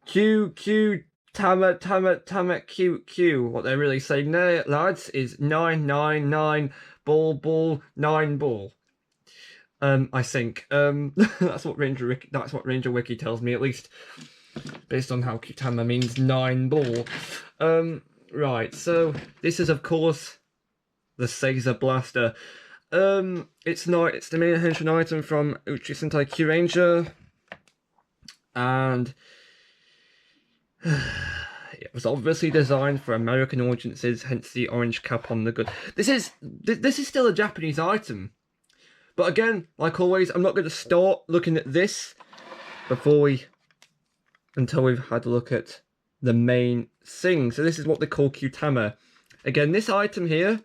Q, Tama, Q. What they're really saying there, lads, is 999 ball, 9 ball. I think. That's what Ranger Wiki tells me, at least based on how Kyutama means 9 ball. Right, so this is of course the Seiza blaster. It's the main henchman item from Uchu Sentai Kyuranger, and it was obviously designed for American audiences, hence the orange cap on the gun. This is still a Japanese item, but again, like always, I'm not going to start looking at this until we've had a look at the main thing. So this is what they call Kyutama. Again, this item here,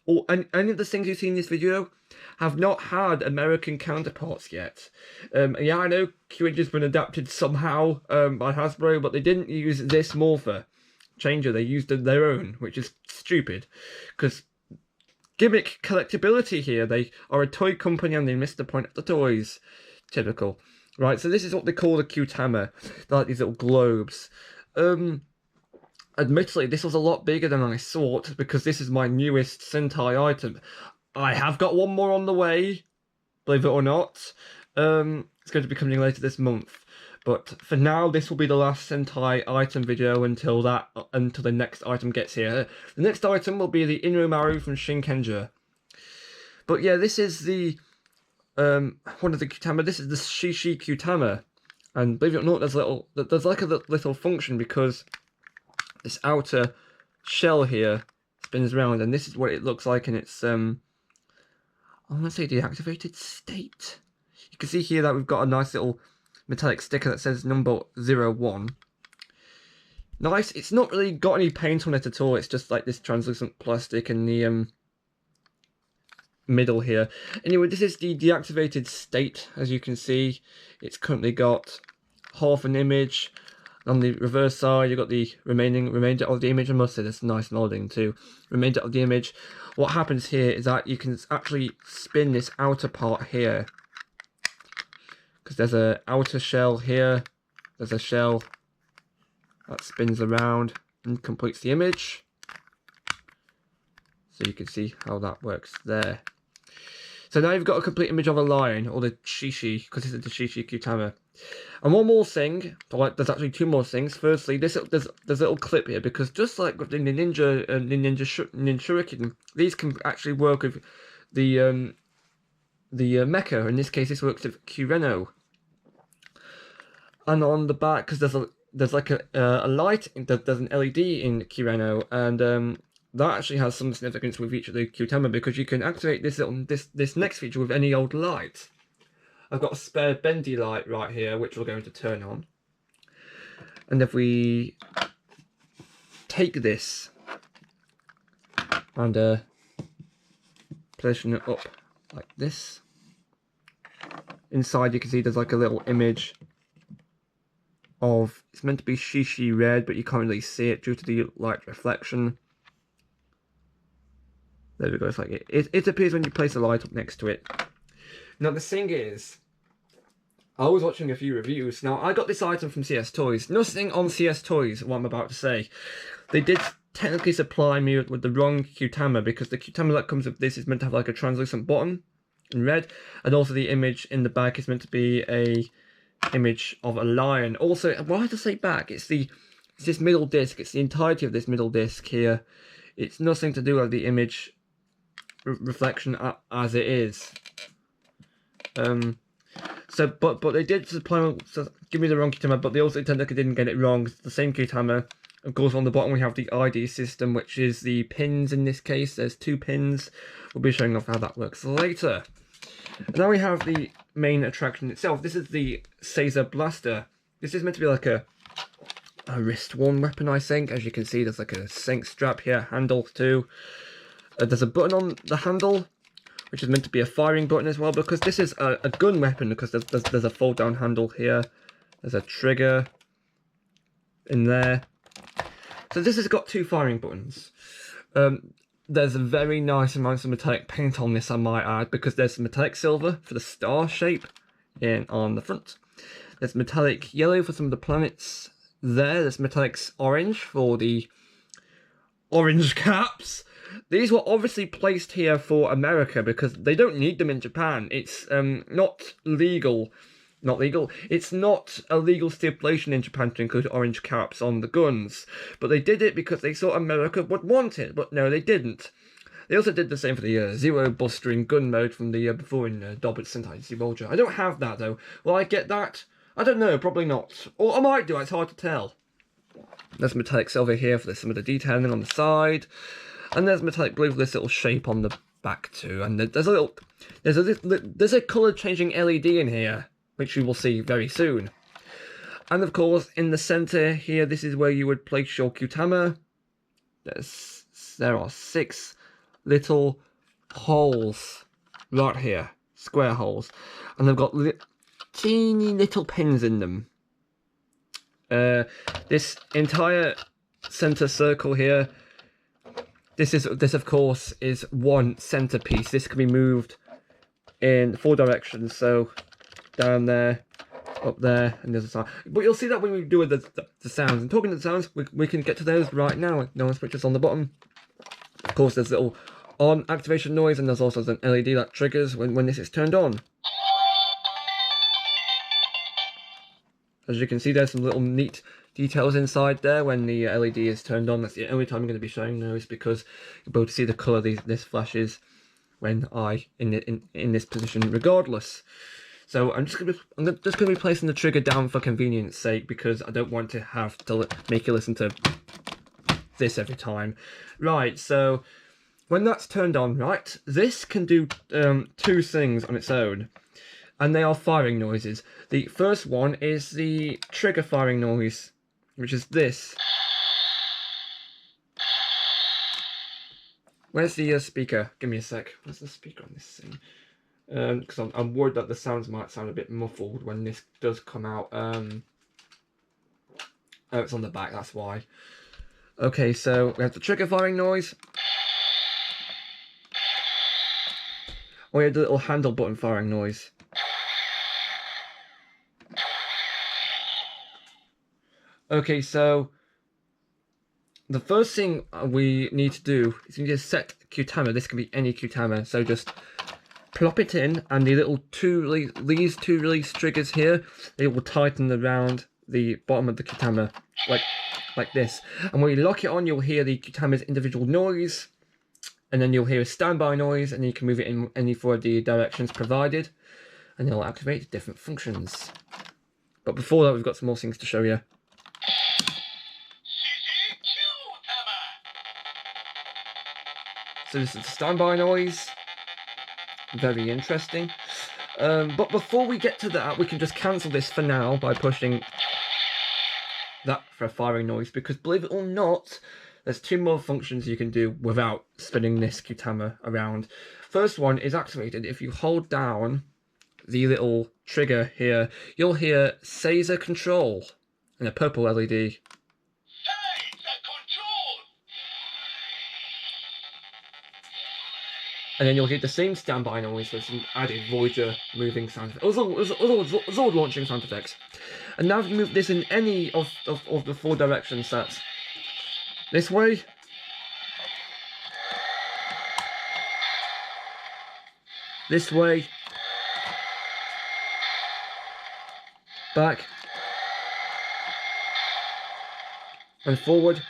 or any of the things you see in this video, have not had American counterparts yet. Yeah, I know Kyuranger's been adapted somehow by Hasbro, but they didn't use this morpher changer. They used their own, which is stupid, because gimmick collectability here. They are a toy company and they missed the point of the toys. Typical. Right, so this is what they call the Kyutama. They're like these little globes. Admittedly, this was a lot bigger than I thought, because this is my newest Sentai item. I have got one more on the way, believe it or not. It's going to be coming later this month. But for now, this will be the last Sentai item video until the next item gets here. The next item will be the Inumaru from Shinkenger. But yeah, this is the one of the Kyutama. This is the Shishi Kyutama, and believe it or not, there's like a little function, because this outer shell here spins around, and this is what it looks like in its I want to say deactivated state. You can see here that we've got a nice little metallic sticker that says number 01. Nice. It's not really got any paint on it at all. It's just like this translucent plastic in the middle here. Anyway, this is the deactivated state. As you can see, it's currently got half an image. On the reverse side, you've got the remainder of the image. I must say, this nice molding too. Remainder of the image. What happens here is that you can actually spin this outer part here, because there's an outer shell here. There's a shell that spins around and completes the image. So you can see how that works there. So now you've got a complete image of a lion, or the Shishi, because this is the Shishi Kyutama. And one more thing, there's actually two more things. Firstly, there's a little clip here, because just like with the Ninja Shuriken, these can actually work with the mecha. In this case, this works with Kureno. And on the back, because there's like a light, there's an LED in Kureno, and that actually has some significance with each of the Kyutama, because you can activate this next feature with any old light. I've got a spare bendy light right here, which we're going to turn on. And if we take this and position it up like this, inside you can see there's like a little image of, it's meant to be Shishi red, but you can't really see it due to the light reflection. There we go, it's like it appears when you place a light up next to it. Now the thing is, I was watching a few reviews. Now I got this item from CS Toys. Nothing on CS Toys, what I'm about to say. They did technically supply me with the wrong Kyutama, because the Kyutama that comes with this is meant to have like a translucent bottom in red, and also the image in the back is meant to be a image of a lion. Also, why did I say back? It's this middle disc. It's the entirety of this middle disc here. It's nothing to do with the image reflection as it is. But they did supply, give me the wrong Kyutama, but they also technically didn't get it wrong. It's the same Kyutama. Of course, on the bottom we have the ID system, which is the pins in this case. There's 2 pins. We'll be showing off how that works later. And now we have the main attraction itself. This is the Seiza blaster. This is meant to be like a wrist-worn weapon, I think. As you can see, there's like a sync strap here, handle too. There's a button on the handle, which is meant to be a firing button as well, because this is a gun weapon, because there's a fold down handle here. There's a trigger in there. So this has got 2 firing buttons. There's a very nice amount of metallic paint on this, I might add, because there's metallic silver for the star shape on the front. There's metallic yellow for some of the planets there. There's metallic orange for the orange caps. These were obviously placed here for America because they don't need them in Japan. It's not legal. Not legal. It's not a legal stipulation in Japan to include orange caps on the guns. But they did it because they thought America would want it. But no, they didn't. They also did the same for the Zero Bustering gun mode from the before in Dobbit Sentai Zero. I don't have that though. Will I get that? I don't know. Probably not. Or I might do. It's hard to tell. There's metallic silver here for some of the detailing on the side. And there's metallic blue for this little shape on the back too. And there's a colour changing LED in here, which you will see very soon. And of course, in the centre here, this is where you would place your Kyutama. There are 6 little holes right here, square holes, and they've got teeny little pins in them. This entire centre circle here. This of course is one centerpiece. This can be moved in 4 directions, so down there, up there, and the other side. But you'll see that when we do the sounds. And talking to the sounds, we can get to those right now. No switches on the bottom. Of course, there's little on activation noise, and there's also an LED that triggers when this is turned on. As you can see, there's some little neat details inside there when the LED is turned on. That's the only time I'm going to be showing those because you'll be able to see the colour this flashes when in this position regardless. So I'm just going to be placing the trigger down for convenience sake because I don't want to have to make you listen to this every time. Right, so when that's turned on, right, this can do 2 things on its own. And they are firing noises. The first one is the trigger firing noise, which is this. Where's the speaker? Give me a sec. Where's the speaker on this thing? Because I'm worried that the sounds might sound a bit muffled when this does come out. Oh, it's on the back, that's why. Okay, so we have the trigger firing noise. We have the little handle button firing noise. Okay, so the first thing we need to do is we need to set Kyutama. This can be any Kyutama, so just plop it in, and the little these 2 release triggers here, they will tighten around the bottom of the Kyutama, like this. And when you lock it on, you'll hear the Kyutama's individual noise, and then you'll hear a standby noise, and you can move it in any 4 of the directions provided, and it'll activate different functions. But before that, we've got some more things to show you. So this is the standby noise. Very interesting. But before we get to that, we can just cancel this for now by pushing that for a firing noise, because believe it or not, there's 2 more functions you can do without spinning this Kyutama around. First one is activated if you hold down the little trigger here. You'll hear Seiza control in a purple LED. And then you'll hear the same standby noise with some added Voyager moving sound effects. Zord launching sound effects. And now if you move this in any of the 4 directions, that's this way, this way, back, and forward,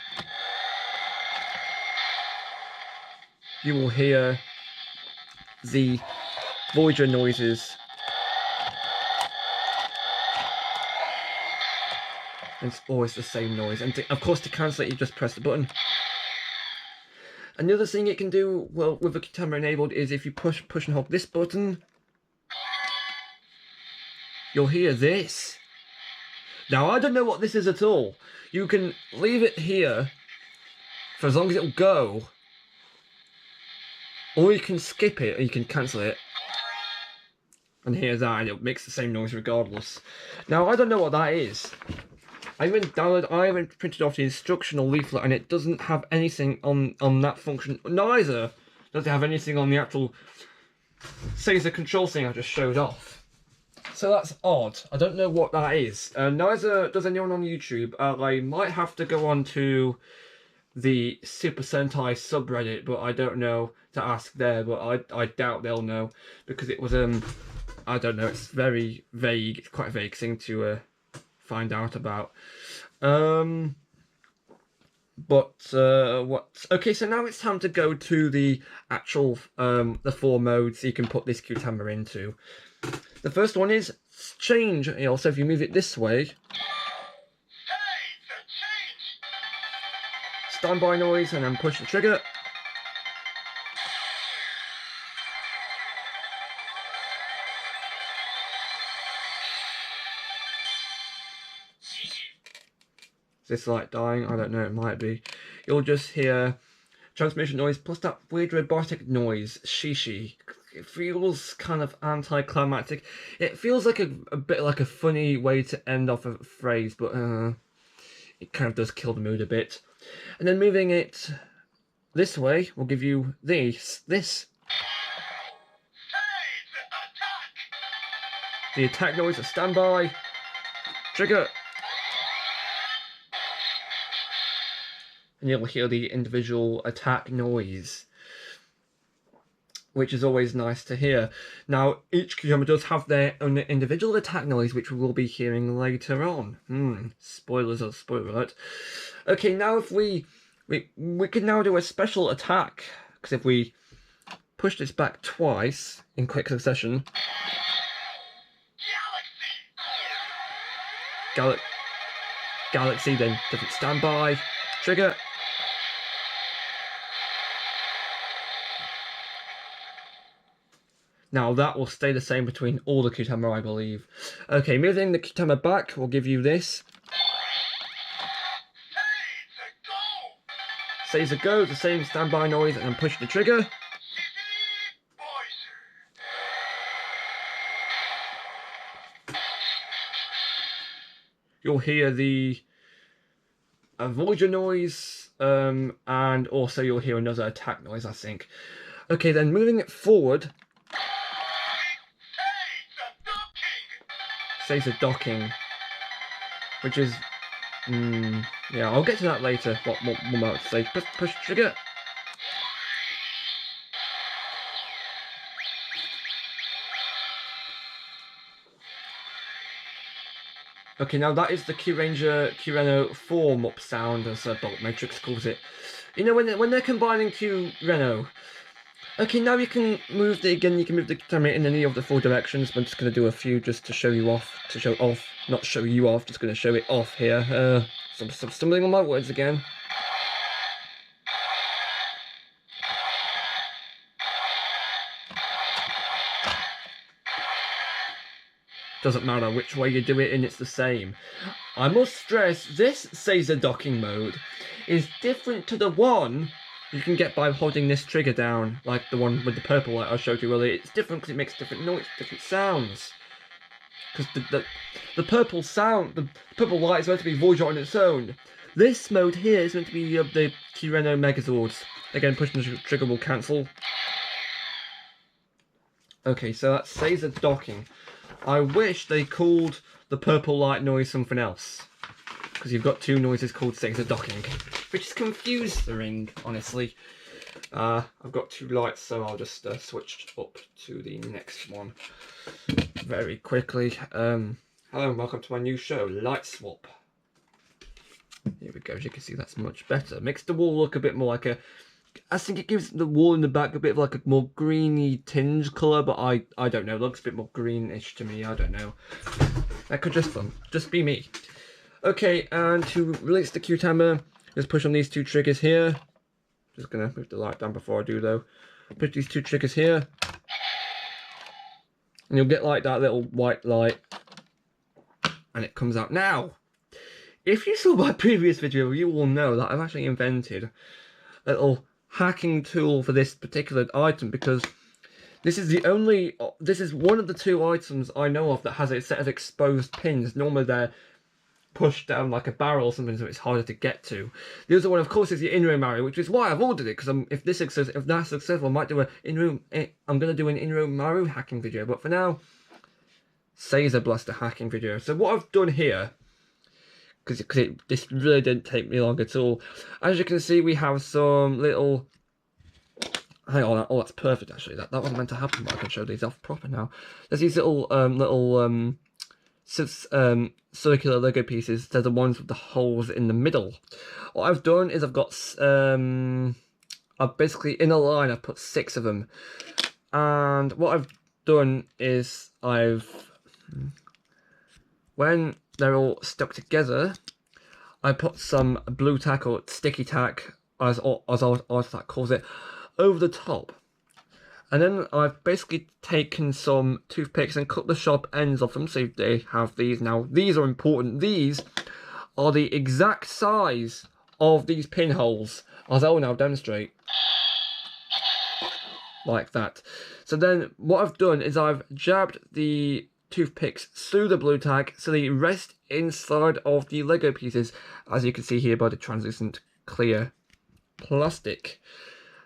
you will hear the Voyager noises. And it's always the same noise. And of course, to cancel it, you just press the button. Another thing it can do, well, with the Kyutama enabled, is if you push and hold this button, you'll hear this. Now, I don't know what this is at all. You can leave it here for as long as it'll go, or you can skip it, or you can cancel it. And hear that, and it makes the same noise regardless. Now, I don't know what that is. I haven't printed off the instructional leaflet, and it doesn't have anything on that function. Neither does it have anything on the actual Seiza control thing I just showed off. So that's odd. I don't know what that is. Neither does anyone on YouTube. I might have to go on to the Super Sentai subreddit, but I don't know to ask there. But I doubt they'll know because it was I don't know. It's very vague. It's quite a vague thing to find out about. But what? Okay, so now it's time to go to the actual the 4 modes you can put this Kyutama into. The first one is change. Also, if you move it this way, standby noise, and then push the trigger. Is this light dying? I don't know, it might be. You'll just hear transmission noise plus that weird robotic noise, shishi. It feels kind of anticlimactic. It feels like a bit like a funny way to end off a phrase, but it kind of does kill the mood a bit. And then moving it this way will give you this. The attack noise of standby. Trigger. And you'll hear the individual attack noise, which is always nice to hear. Now, each Kyuranga does have their own individual attack noise, which we will be hearing later on. Spoilers or spoiler alert. Okay, now if we can now do a special attack, because if we push this back twice in quick succession, Galaxy, then different standby, trigger. Now that will stay the same between all the Kyutama, I believe. Okay, moving the Kyutama back will give you this. Seiza go, the same standby noise, and then push the trigger. You'll hear the Voyager noise, and also you'll hear another attack noise, I think. Okay, then moving it forward. Seiza docking, which is, yeah, I'll get to that later. What I'm about to say. Push trigger. Okay, now that is the Kyuranger Kyureno form up sound, as Bolt Matrix calls it. You know, when they're combining Kyureno. Okay, now you can move you can move the camera in any of the 4 directions, but I'm just going to do a few just to show you off, not show you off, just going to show it off here. Stumbling on my words again. Doesn't matter which way you do it and it's the same. I must stress, this Seiza docking mode is different to the one you can get by holding this trigger down, like the one with the purple light I showed you earlier. It's different because it makes different noise, different sounds. Because the purple sound, the purple light is meant to be Voyager on its own. This mode here is meant to be the Kyureno Megazords. Again, pushing the trigger will cancel. Okay, so that's Seiza docking. I wish they called the purple light noise something else, because you've got 2 noises called Seiza docking, which is confusing, honestly. I've got 2 lights, so I'll just switch up to the next one very quickly. Hello and welcome to my new show, Light Swap. Here we go, as you can see that's much better. Makes the wall look a bit more like a... I think it gives the wall in the back a bit of like a more greeny tinge colour, but I don't know, it looks a bit more greenish to me, I don't know. That could just be me. Okay, and to release the Kyutama, just push on these 2 triggers here. Just gonna move the light down before I do though. Push these 2 triggers here. And you'll get like that little white light. And it comes out. Now, if you saw my previous video, you will know that I've actually invented a little hacking tool for this particular item, because this is one of the 2 items I know of that has a set of exposed pins. Normally they're pushed down like a barrel or something, so it's harder to get to. The other one, of course, is the in-room Mario, which is why I've ordered it, because if that's successful, I might do I'm going to do an in-room Mario hacking video. But for now, Seiza Blaster hacking video. So what I've done here, because this really didn't take me long at all. As you can see, we have some little. Hang on, oh that's perfect actually. That wasn't meant to happen, but I can show these off proper now. There's these little circular Lego pieces. They're the ones with the holes in the middle. What I've done is I've got I've basically in a line I've put 6 of them, and what I've done is when they're all stuck together, I put some blue tack or sticky tack, as Artifact calls it, over the top. And then I've basically taken some toothpicks and cut the sharp ends off them, so they have these. Now, these are important. These are the exact size of these pinholes, as I will now demonstrate. Like that. So then, what I've done is I've jabbed the toothpicks through the blue tack so they rest inside of the Lego pieces, as you can see here by the translucent clear plastic.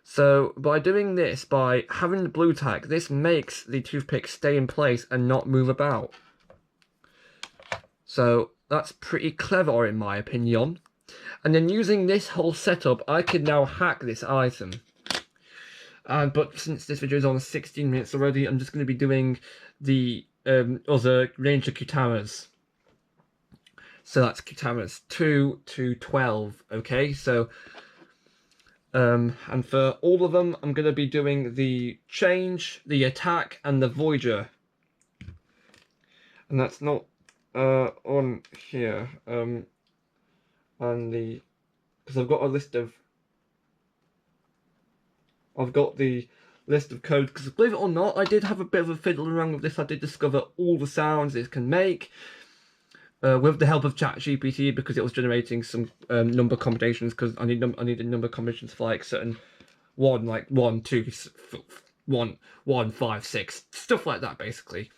So by doing this, by having the blue tack, this makes the toothpick stay in place and not move about. So that's pretty clever in my opinion. And then using this whole setup, I can now hack this item. But since this video is on 16 minutes already, I'm just going to be doing the other Ranger Kutamas. So that's Kutamas 2 to 12, okay? So, and for all of them, I'm going to be doing the change, the attack, and the Voyager. And that's not on here. And the, because I've got a list of, I've got the list of codes, because believe it or not, I did have a bit of a fiddle around with this. I did discover all the sounds it can make with the help of ChatGPT, because it was generating some number combinations, because I needed number combinations for like certain 1, 2, 1, 1, 5, 6, stuff like that basically.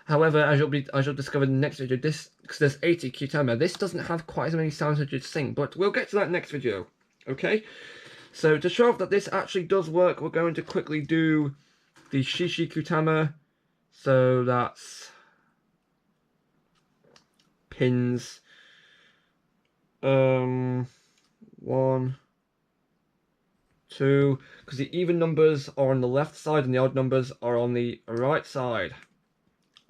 However, as you'll discover in the next video, this, because there's 80 Kyutama, this doesn't have quite as many sounds as you'd think, but we'll get to that next video, okay? So to show off that this actually does work, we're going to quickly do the Shishi Kutama. So that's pins 1, 2, because the even numbers are on the left side and the odd numbers are on the right side.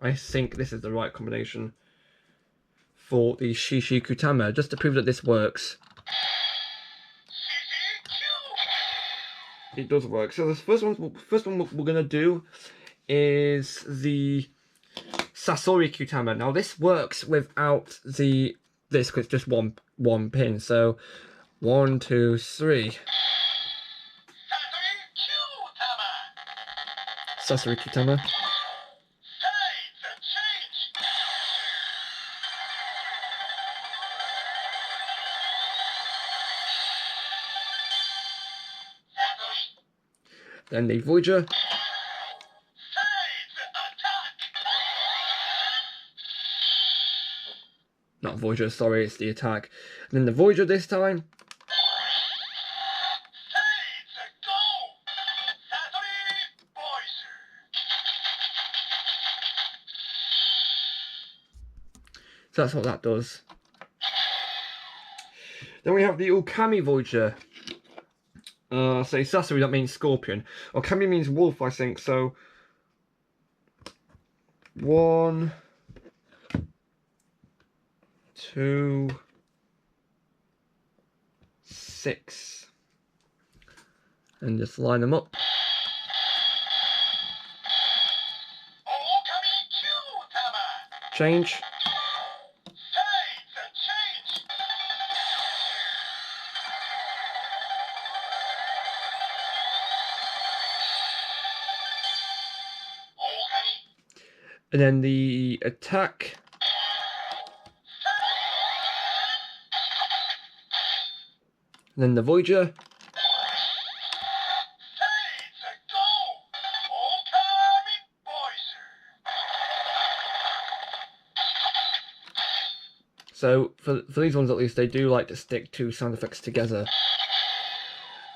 I think this is the right combination for the Shishi Kutama, just to prove that this works. It does work. So the first one we're gonna do is the Sasori Kutama. Now this works without this, because it's just one pin. So 1, 2, 3. Sasori Kutama. Then the Voyager. Not Voyager, sorry, it's the attack. And then the Voyager this time. So that's what that does. Then we have the Okami Voyager. Say Sasori, that means scorpion. Okami means wolf, I think. So 1, 2, 6, and just line them up. Change. And then the attack. And then the Voyager. So for these ones at least, they do like to stick 2 sound effects together.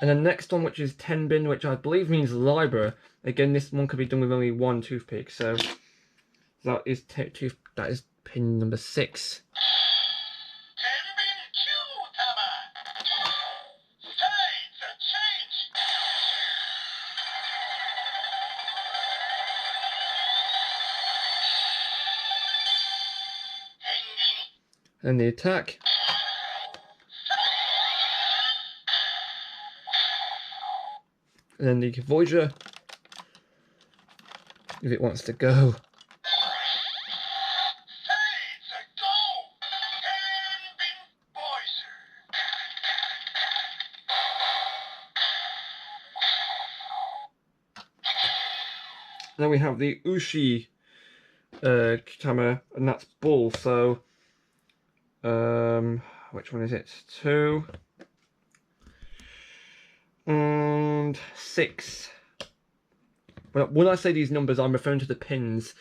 And the next one, which is Tenbin, which I believe means library. Again, this one could be done with only 1 toothpick. So That is that is pin number 6. And the attack. And then the Voyager, if it wants to go. Then we have the Uchi Kitama, and that's Bull. So, which one is it? 2 and 6. When I say these numbers, I'm referring to the pins.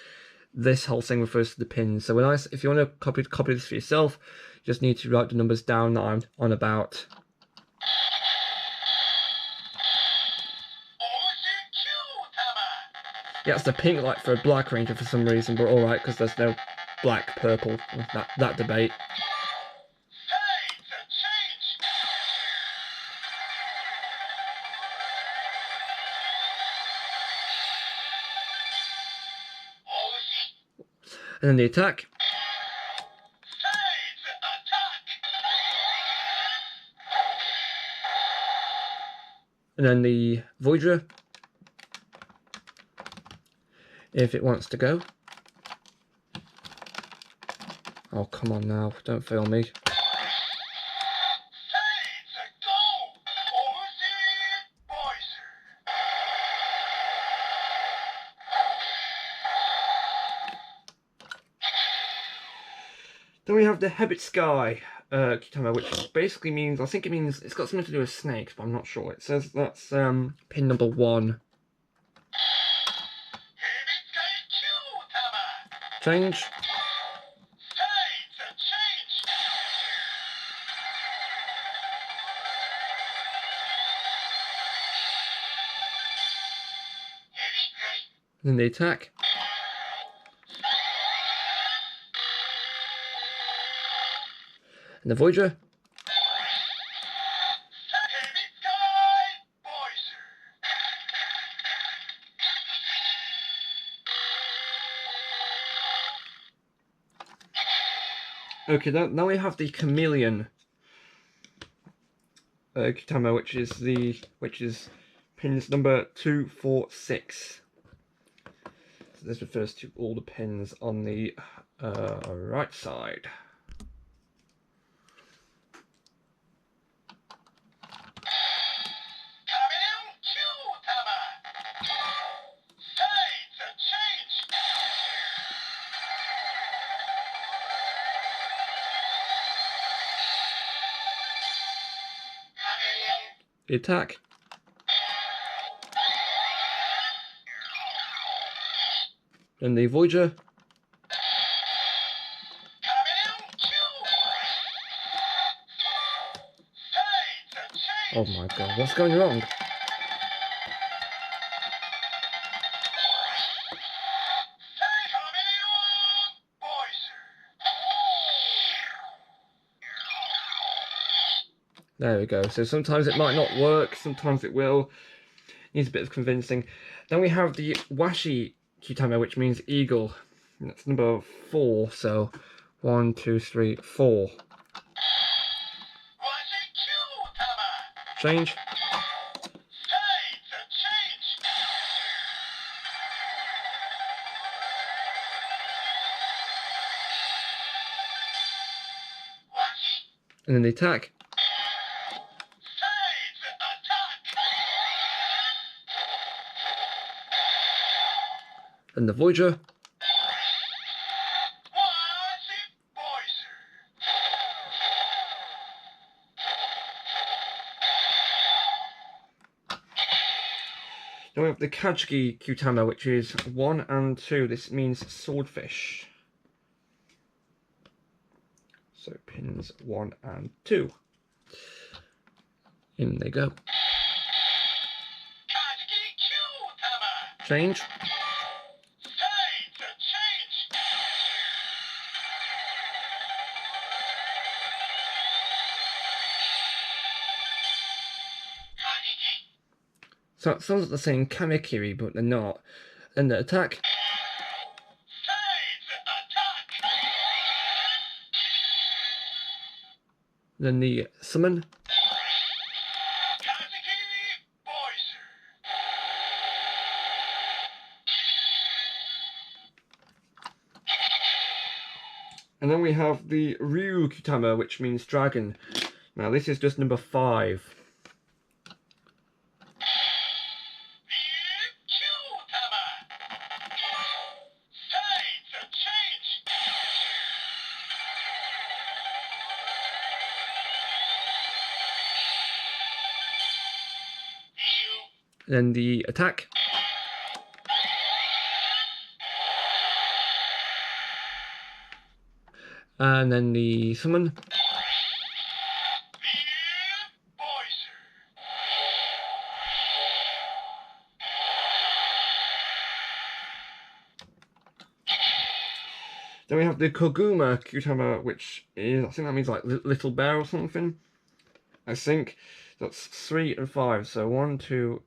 This whole thing refers to the pins. So if you want to copy this for yourself, you just need to write the numbers down that I'm on about. Yeah, it's the pink light for a Black Ranger for some reason, but alright, because there's no black, purple, that debate. And then the attack. And then the Voyager, if it wants to go. Oh, come on now, don't fail me. Then we have the Hebit Sky Kitama, which basically means, I think it means, it's got something to do with snakes, but I'm not sure. It says that's pin number 1. Change. Then the attack. And the Voyager. Okay, now we have the Chameleon Kitama, which is pins number 2, 4, 6. So this refers to all the pins on the right side. The attack. Then the Voyager. Oh my god, what's going wrong? There we go. So sometimes it might not work, sometimes it will. Needs a bit of convincing. Then we have the Washi Kitama, which means eagle. And that's number 4. So 1, 2, 3, 4. Change. And then the attack. And the Voyager. Then we have the Kajiki Kyutama, which is 1 and 2. This means swordfish. So pins 1 and 2. In they go. Change. So it sounds like they're saying Kamikiri, but they're not. And the attack. Then the summon. And then we have the Ryu Kutama, which means dragon. Now this is just number 5. Then the attack. And then the summon. Then we have the Koguma Kutama, which is, I think that means like little bear or something. I think that's 3 and 5. So 1, 2,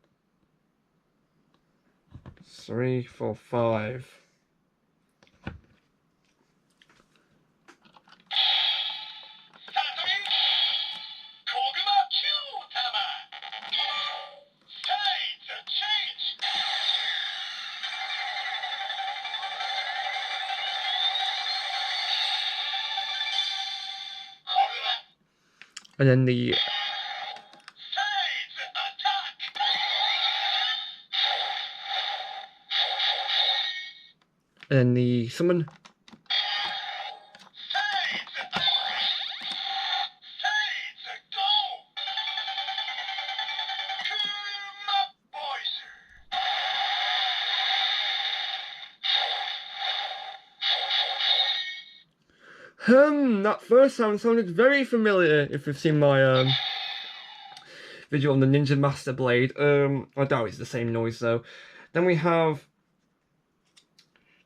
3, 4, 5. And then the summon. That first sound sounded very familiar if you've seen my video on the Ninja Master Blade. I doubt it's the same noise though. Then we have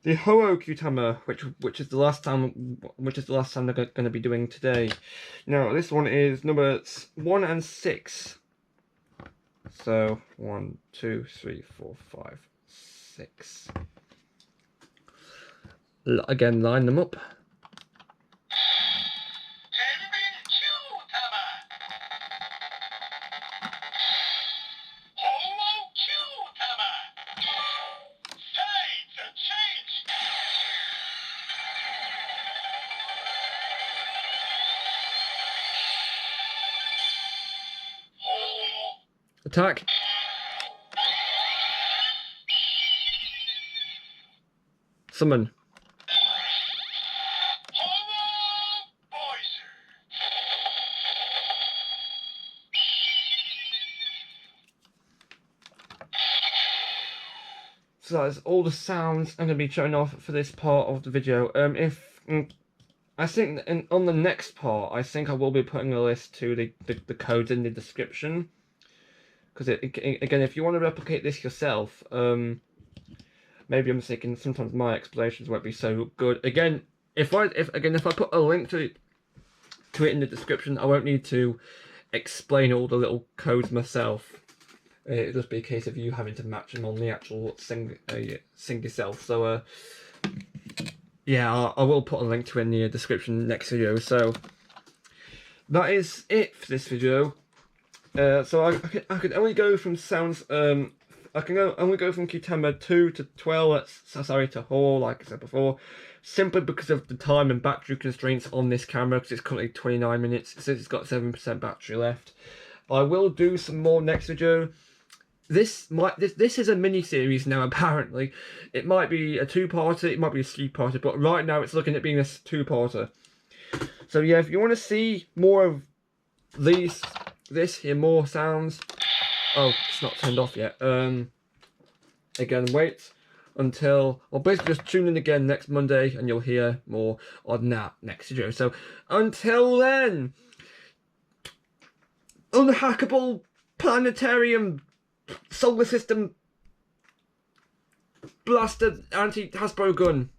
the Ho-Oh Kutama, which is the last time they're going to be doing today. Now this one is numbers 1 and 6. So 1, 2, 3, 4, 5, 6. Again, line them up. Attack. Summon. So that's all the sounds I'm going to be showing off for this part of the video. I think on the next part, I think I will be putting a list to the codes in the description. Because again, if you want to replicate this yourself, maybe I'm thinking sometimes my explanations won't be so good. Again, if I put a link to it in the description, I won't need to explain all the little codes myself. It'll just be a case of you having to match them on the actual sing yourself. So yeah, I will put a link to it in the description next video. So that is it for this video. So I could only go from sounds. I can only go from Kutama 2 to 12. Sorry, to Ho, like I said before, simply because of the time and battery constraints on this camera. Because it's currently 29 minutes. It says it's got 7% battery left. I will do some more next video. This is a mini series now. Apparently, it might be a 2-parter. It might be a 3-parter. But right now, it's looking at being a 2-parter. So yeah, if you want to see more of hear more sounds. Oh, it's not turned off yet. Again, wait until, well, basically just tune in again next Monday and you'll hear more on that next video. So until then, unhackable planetarium solar system blaster anti-Hasbro gun.